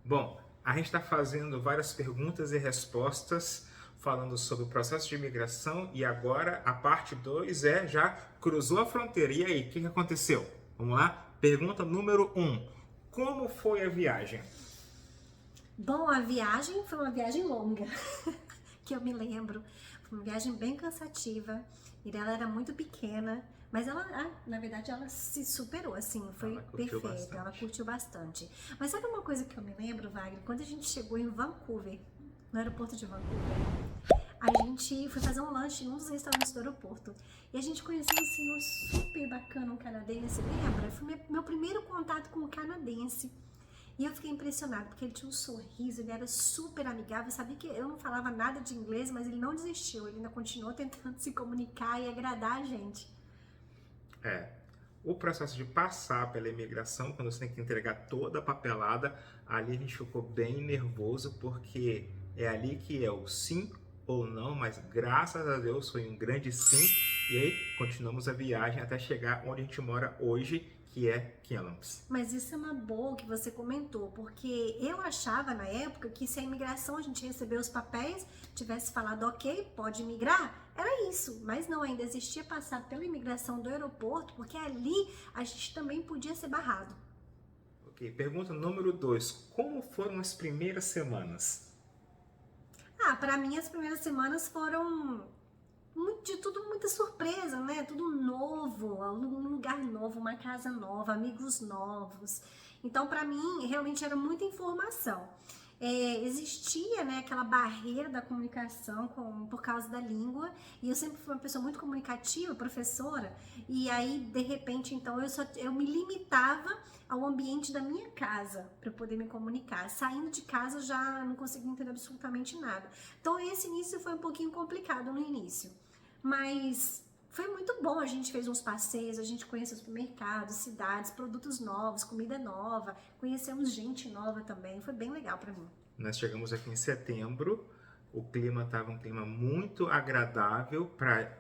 Bom, a gente está fazendo várias perguntas e respostas falando sobre o processo de imigração e agora a parte 2 já cruzou a fronteira. E aí, o que aconteceu? Vamos lá? Pergunta número 1. Como foi a viagem? Bom, a viagem foi uma viagem longa, que eu me lembro. Foi uma viagem bem cansativa. Mirella era muito pequena, mas ela, na verdade, ela se superou, assim, foi perfeita, ela curtiu bastante. Mas sabe uma coisa que eu me lembro, Wagner? Quando a gente chegou em Vancouver, no aeroporto de Vancouver, a gente foi fazer um lanche em um dos restaurantes do aeroporto. E a gente conheceu um senhor super bacana, um canadense, lembra? Foi meu primeiro contato com um canadense. E eu fiquei impressionada, porque ele tinha um sorriso, ele era super amigável. Sabia que eu não falava nada de inglês, mas ele não desistiu. Ele ainda continuou tentando se comunicar e agradar a gente. O processo de passar pela imigração, quando você tem que entregar toda a papelada, ali a gente ficou bem nervoso, porque é ali que é o sim ou não, mas graças a Deus foi um grande sim. E aí continuamos a viagem até chegar onde a gente mora hoje, que é Kamloops. Mas isso é uma boa que você comentou, porque eu achava na época que se a imigração a gente recebeu os papéis, tivesse falado ok, pode migrar, era isso. Mas não, ainda existia passar pela imigração do aeroporto, porque ali a gente também podia ser barrado. Ok, pergunta número 2. Como foram as primeiras semanas? Para mim as primeiras semanas foram de tudo, muita surpresa, né? Tudo novo, um lugar novo, uma casa nova, amigos novos. Então, para mim, realmente era muita informação. Existia, né, aquela barreira da comunicação por causa da língua, e eu sempre fui uma pessoa muito comunicativa, professora, e aí, de repente, então, eu me limitava ao ambiente da minha casa para poder me comunicar. Saindo de casa, já não conseguia entender absolutamente nada. Então, esse início foi um pouquinho complicado no início. Mas foi muito bom, a gente fez uns passeios, a gente conheceu supermercados, cidades, produtos novos, comida nova, conhecemos gente nova também, foi bem legal pra mim. Nós chegamos aqui em setembro, o clima estava um clima muito agradável para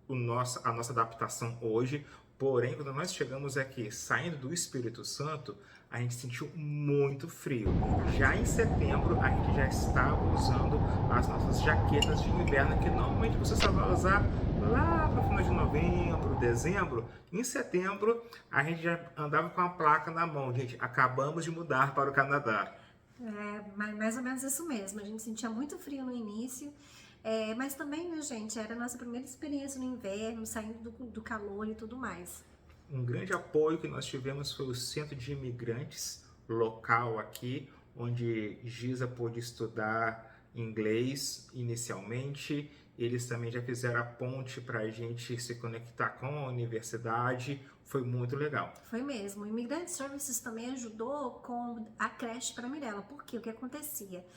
a nossa adaptação hoje, porém, quando nós chegamos aqui, saindo do Espírito Santo, a gente sentiu muito frio. Já em setembro, a gente já estava usando as nossas jaquetas de inverno, que normalmente você só vai usar lá para o final de novembro, dezembro. Em setembro, a gente já andava com a placa na mão. Gente, acabamos de mudar para o Canadá. Mais ou menos isso mesmo. A gente sentia muito frio no início, mas também, né, gente, era a nossa primeira experiência no inverno, saindo do calor e tudo mais. Um grande apoio que nós tivemos foi o Centro de Imigrantes local aqui, onde Giza pôde estudar inglês inicialmente. Eles também já fizeram a ponte para a gente se conectar com a universidade. Foi muito legal. Foi mesmo. O Immigrant Services também ajudou com a creche para a Mirella. Porque o que acontecia?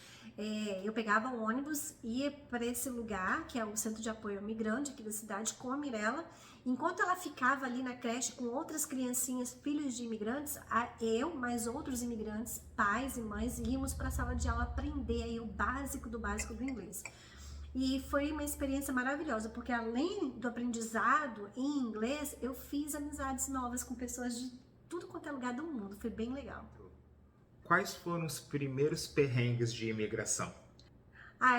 Eu pegava o ônibus, ia para esse lugar, que é o Centro de Apoio ao Migrante aqui da cidade, com a Mirella. Enquanto ela ficava ali na creche com outras criancinhas, filhos de imigrantes, eu, mais outros imigrantes, pais e mães, íamos para a sala de aula aprender aí o básico do inglês. E foi uma experiência maravilhosa, porque além do aprendizado em inglês, eu fiz amizades novas com pessoas de tudo quanto é lugar do mundo. Foi bem legal. Quais foram os primeiros perrengues de imigração?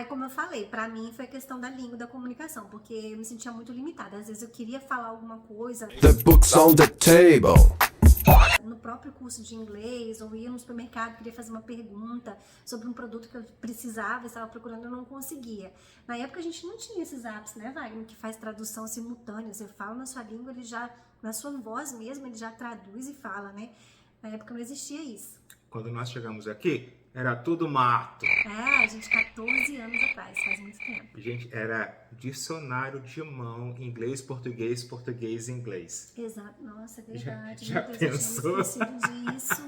Como eu falei, pra mim foi a questão da língua, da comunicação, porque eu me sentia muito limitada. Às vezes eu queria falar alguma coisa The book's on the table. No próprio curso de inglês, ou ia no supermercado, queria fazer uma pergunta sobre um produto que eu precisava, estava procurando, eu não conseguia. Na época a gente não tinha esses apps, né, Wagner, que faz tradução simultânea. Você fala na sua língua, ele já, na sua voz mesmo, ele já traduz e fala, né? Na época não existia isso. Quando nós chegamos aqui, era tudo mato. A gente 14 anos atrás, faz muito tempo. Gente, era dicionário de mão, inglês, português, português, inglês. Exato, nossa, é verdade. Já Meu Deus, pensou? eu tinha esquecido disso.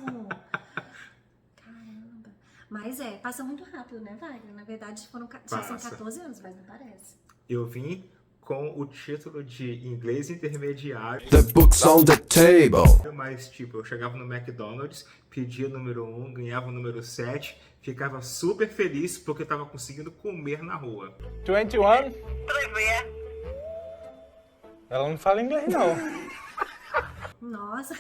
Caramba. Mas passa muito rápido, né, Wagner? Na verdade, já são 14 anos, mas não parece. Eu vim com o título de inglês intermediário. The book's on the table. Mas, tipo, eu chegava no McDonald's, pedia o número 1, ganhava o número 7, ficava super feliz porque eu tava conseguindo comer na rua. 21? Ela não fala inglês, não. Nossa.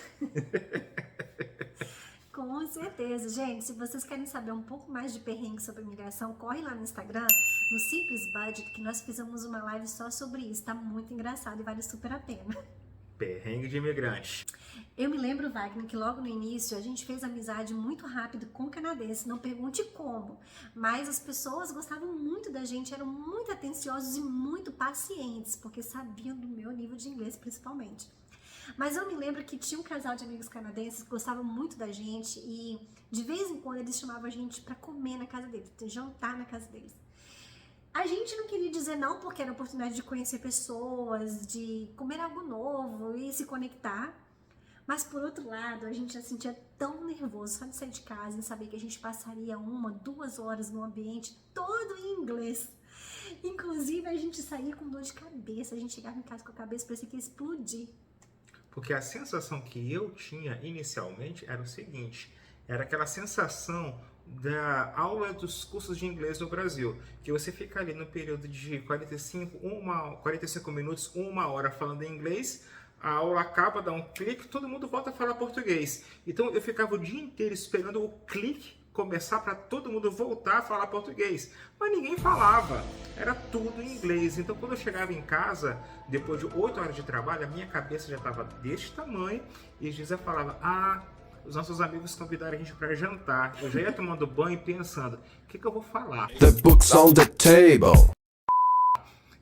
Com certeza. Gente, se vocês querem saber um pouco mais de perrengue sobre imigração, corre lá no Instagram, no Simples Budget, que nós fizemos uma live só sobre isso. Tá muito engraçado e vale super a pena. Perrengue de imigrante. Eu me lembro, Wagner, que logo no início a gente fez amizade muito rápido com canadense, não pergunte como, mas as pessoas gostavam muito da gente, eram muito atenciosos e muito pacientes, porque sabiam do meu nível de inglês principalmente. Mas eu me lembro que tinha um casal de amigos canadenses que gostavam muito da gente e de vez em quando eles chamavam a gente para comer na casa deles, jantar na casa deles. A gente não queria dizer não porque era a oportunidade de conhecer pessoas, de comer algo novo e se conectar. Mas por outro lado, a gente já se sentia tão nervoso só de sair de casa e saber que a gente passaria 1, 2 horas num ambiente todo em inglês. Inclusive, a gente saía com dor de cabeça, a gente chegava em casa com a cabeça, parecia que ia explodir. Porque a sensação que eu tinha inicialmente era o seguinte, era aquela sensação da aula dos cursos de inglês no Brasil, que você fica ali no período de 45 minutos, 1 hora falando em inglês, a aula acaba, dá um clique, todo mundo volta a falar português. Então eu ficava o dia inteiro esperando o clique começar para todo mundo voltar a falar português, mas ninguém falava, era tudo em inglês. Então quando eu chegava em casa, depois de 8 horas de trabalho, a minha cabeça já estava deste tamanho e Gisele falava, os nossos amigos convidaram a gente para jantar. Eu já ia tomando banho pensando, o que eu vou falar? The book's on the table.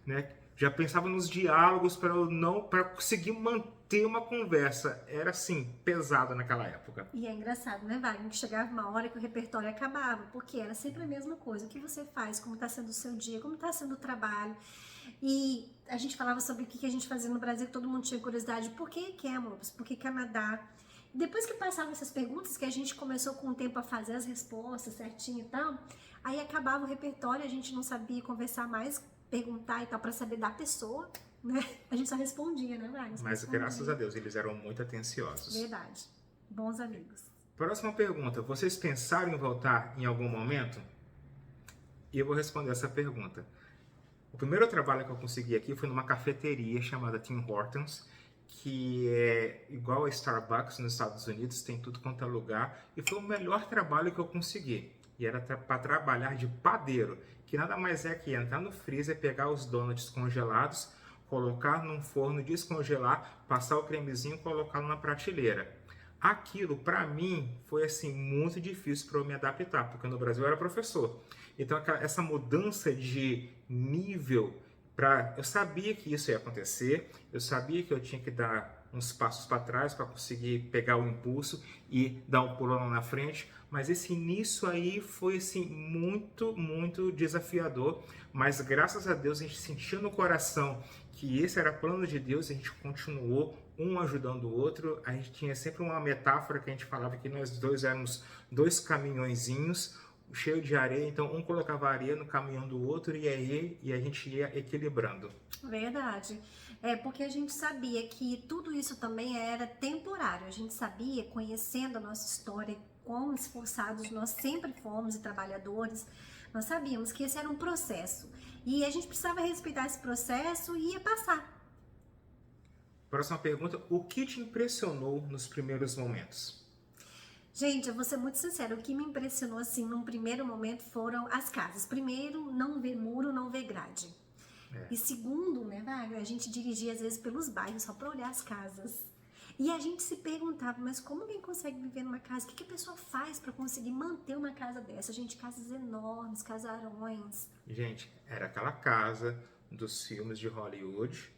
Né? Já pensava nos diálogos para conseguir manter uma conversa. Era assim, pesado naquela época. E é engraçado, né, Wagner? Que chegava uma hora que o repertório acabava, porque era sempre a mesma coisa. O que você faz, como está sendo o seu dia, como está sendo o trabalho. E a gente falava sobre o que a gente fazia no Brasil, que todo mundo tinha curiosidade. Por que Kamloops? Por que Canadá? Depois que passavam essas perguntas, que a gente começou com o tempo a fazer as respostas certinho e tal, aí acabava o repertório, a gente não sabia conversar mais, perguntar e tal, para saber da pessoa, né? A gente só respondia, né, Wagner? Mas graças a Deus, eles eram muito atenciosos. Verdade. Bons amigos. Próxima pergunta. Vocês pensaram em voltar em algum momento? E eu vou responder essa pergunta. O primeiro trabalho que eu consegui aqui foi numa cafeteria chamada Tim Hortons, que é igual a Starbucks nos Estados Unidos, tem tudo quanto é lugar, e foi o melhor trabalho que eu consegui. E era para trabalhar de padeiro, que nada mais é que entrar no freezer, pegar os donuts congelados, colocar num forno, descongelar, passar o cremezinho e colocá-lo na prateleira. Aquilo, para mim, foi assim muito difícil para eu me adaptar, porque no Brasil eu era professor. Então, essa mudança de nível, eu sabia que isso ia acontecer, eu sabia que eu tinha que dar uns passos para trás para conseguir pegar o impulso e dar um pulo lá na frente, mas esse início aí foi assim muito, muito desafiador, mas graças a Deus a gente sentiu no coração que esse era plano de Deus, a gente continuou um ajudando o outro, a gente tinha sempre uma metáfora que a gente falava que nós dois éramos 2 caminhõezinhos cheio de areia, então um colocava areia no caminhão do outro e aí a gente ia equilibrando. Verdade. É porque a gente sabia que tudo isso também era temporário. A gente sabia, conhecendo a nossa história, quão esforçados nós sempre fomos e trabalhadores, nós sabíamos que esse era um processo. E a gente precisava respeitar esse processo e ia passar. Próxima pergunta, o que te impressionou nos primeiros momentos? Gente, eu vou ser muito sincera, o que me impressionou assim num primeiro momento foram as casas. Primeiro, não ver muro, não ver grade. E segundo, né, Wagner, a gente dirigia às vezes pelos bairros só para olhar as casas. E a gente se perguntava, mas como alguém consegue viver numa casa? O que a pessoa faz para conseguir manter uma casa dessa? Gente, casas enormes, casarões. Gente, era aquela casa dos filmes de Hollywood,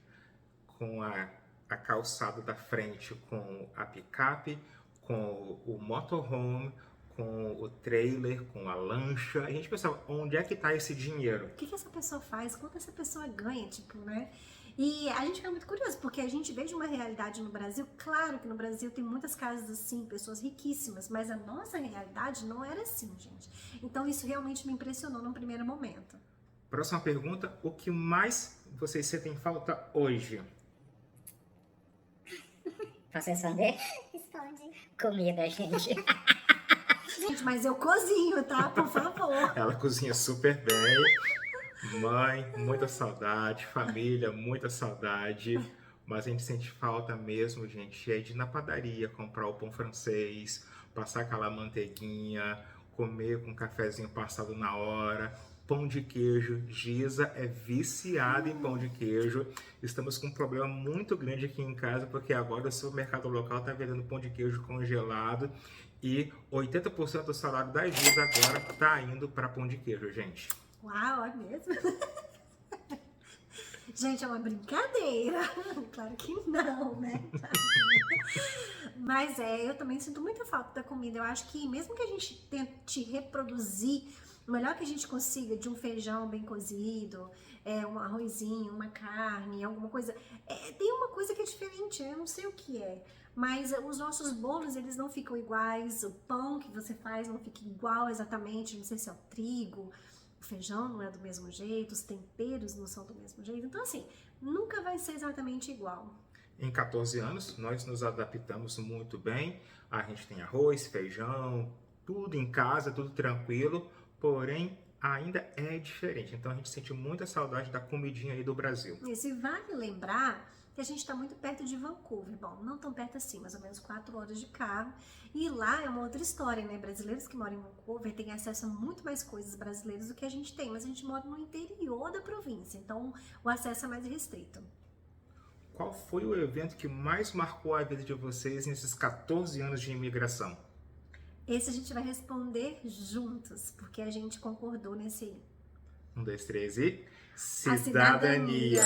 com a calçada da frente, com a picape, com o motorhome, com o trailer, com a lancha. A gente pensava, onde é que está esse dinheiro? O que essa pessoa faz? Quanto essa pessoa ganha, tipo, né? E a gente fica muito curioso, porque a gente vê de uma realidade no Brasil, claro que no Brasil tem muitas casas assim, pessoas riquíssimas, mas a nossa realidade não era assim, gente. Então isso realmente me impressionou num primeiro momento. Próxima pergunta, o que mais vocês sentem falta hoje? Posso responder? Responde. Comida, gente. Gente, mas eu cozinho, tá? Por favor. Ela cozinha super bem. Mãe, muita saudade. Família, muita saudade. Mas a gente sente falta mesmo, gente, é de ir na padaria comprar o pão francês, passar aquela manteiguinha, comer com um cafezinho passado na hora, pão de queijo. Giza é viciada em pão de queijo. Estamos com um problema muito grande aqui em casa, porque agora o supermercado local está vendendo pão de queijo congelado e 80% do salário da Giza agora está indo para pão de queijo, gente. Uau, é mesmo? Gente, é uma brincadeira. Claro que não, né? Mas eu também sinto muita falta da comida. Eu acho que mesmo que a gente tente reproduzir o melhor que a gente consiga de um feijão bem cozido, um arrozinho, uma carne, alguma coisa, tem uma coisa que é diferente, eu não sei o que é. Mas os nossos bolos, eles não ficam iguais, o pão que você faz não fica igual exatamente, não sei se é o trigo, o feijão não é do mesmo jeito, os temperos não são do mesmo jeito. Então, assim, nunca vai ser exatamente igual. Em 14 anos, nós nos adaptamos muito bem. A gente tem arroz, feijão, tudo em casa, tudo tranquilo. Porém, ainda é diferente. Então, a gente sente muita saudade da comidinha aí do Brasil. E se vale lembrar que a gente está muito perto de Vancouver. Bom, não tão perto assim, mais ou menos 4 horas de carro. E lá é uma outra história, né? Brasileiros que moram em Vancouver têm acesso a muito mais coisas brasileiras do que a gente tem. Mas a gente mora no interior da província, então o acesso é mais restrito. Qual foi o evento que mais marcou a vida de vocês nesses 14 anos de imigração? Esse a gente vai responder juntos, porque a gente concordou nesse aí. 1, 2, 3 e... A cidadania. Cidadania.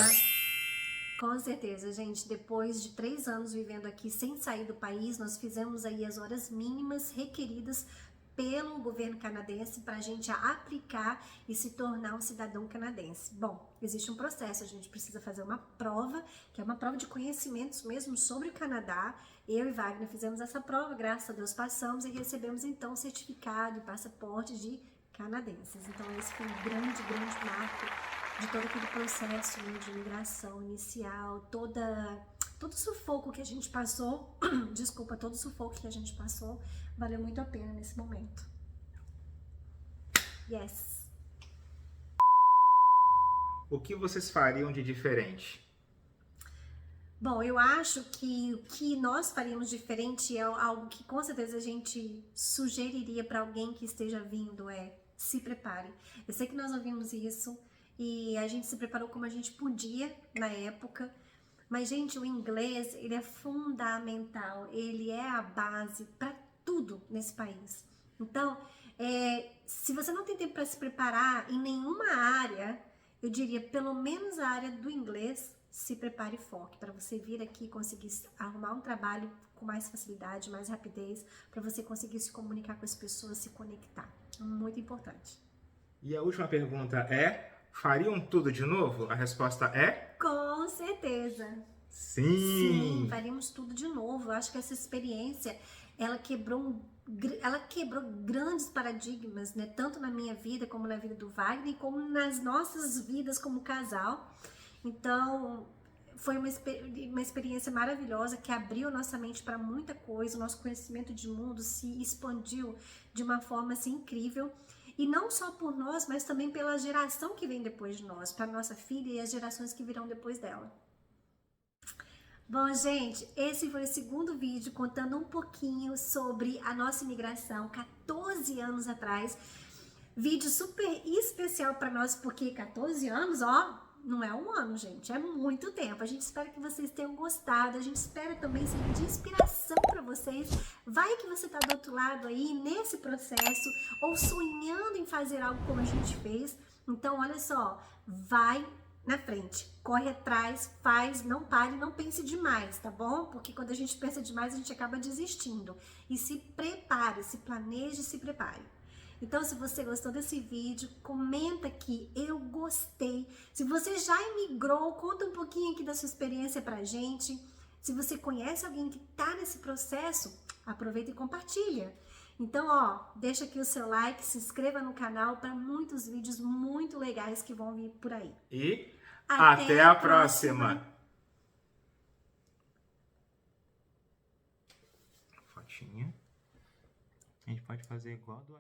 Com certeza, gente. Depois de 3 anos vivendo aqui sem sair do país, nós fizemos aí as horas mínimas requeridas pelo governo canadense para a gente aplicar e se tornar um cidadão canadense. Bom, existe um processo, a gente precisa fazer uma prova, que é uma prova de conhecimentos mesmo sobre o Canadá. Eu e Wagner fizemos essa prova, graças a Deus passamos e recebemos então o certificado e passaporte de canadenses. Então esse foi um grande marco de todo aquele processo, né, de imigração inicial, todo o sufoco que a gente passou, desculpa, todo o sufoco que a gente passou, valeu muito a pena nesse momento. Yes! O que vocês fariam de diferente? Bom, eu acho que o que nós faríamos diferente é algo que com certeza a gente sugeriria para alguém que esteja vindo, se prepare. Eu sei que nós ouvimos isso e a gente se preparou como a gente podia na época, mas gente, o inglês, ele é fundamental, ele é a base para tudo nesse país. Então, se você não tem tempo para se preparar em nenhuma área, eu diria pelo menos a área do inglês, se prepare e foque para você vir aqui e conseguir arrumar um trabalho com mais facilidade, mais rapidez, para você conseguir se comunicar com as pessoas, se conectar. Muito importante. E a última pergunta é: fariam tudo de novo? A resposta é... Com certeza. Sim! Sim, faríamos tudo de novo. Eu acho que essa experiência, ela quebrou grandes paradigmas, né? Tanto na minha vida, como na vida do Wagner, como nas nossas vidas como casal. Então, foi uma experiência maravilhosa que abriu a nossa mente para muita coisa, o nosso conhecimento de mundo se expandiu de uma forma assim, incrível. E não só por nós, mas também pela geração que vem depois de nós, para nossa filha e as gerações que virão depois dela. Bom, gente, esse foi o segundo vídeo contando um pouquinho sobre a nossa imigração 14 anos atrás. Vídeo super especial para nós, porque 14 anos, não é um ano, gente, é muito tempo. A gente espera que vocês tenham gostado, a gente espera também servir de inspiração para vocês. Vai que você tá do outro lado aí, nesse processo, ou sonhando em fazer algo como a gente fez. Então, olha só, vai na frente, corre atrás, faz, não pare, não pense demais, tá bom? Porque quando a gente pensa demais, a gente acaba desistindo. E se prepare, se planeje, se prepare. Então, se você gostou desse vídeo, comenta aqui, eu gostei. Se você já imigrou, conta um pouquinho aqui da sua experiência pra gente. Se você conhece alguém que tá nesse processo, aproveita e compartilha. Então, deixa aqui o seu like, se inscreva no canal para muitos vídeos muito legais que vão vir por aí. E até a próxima! Fotinha. A gente pode fazer igual do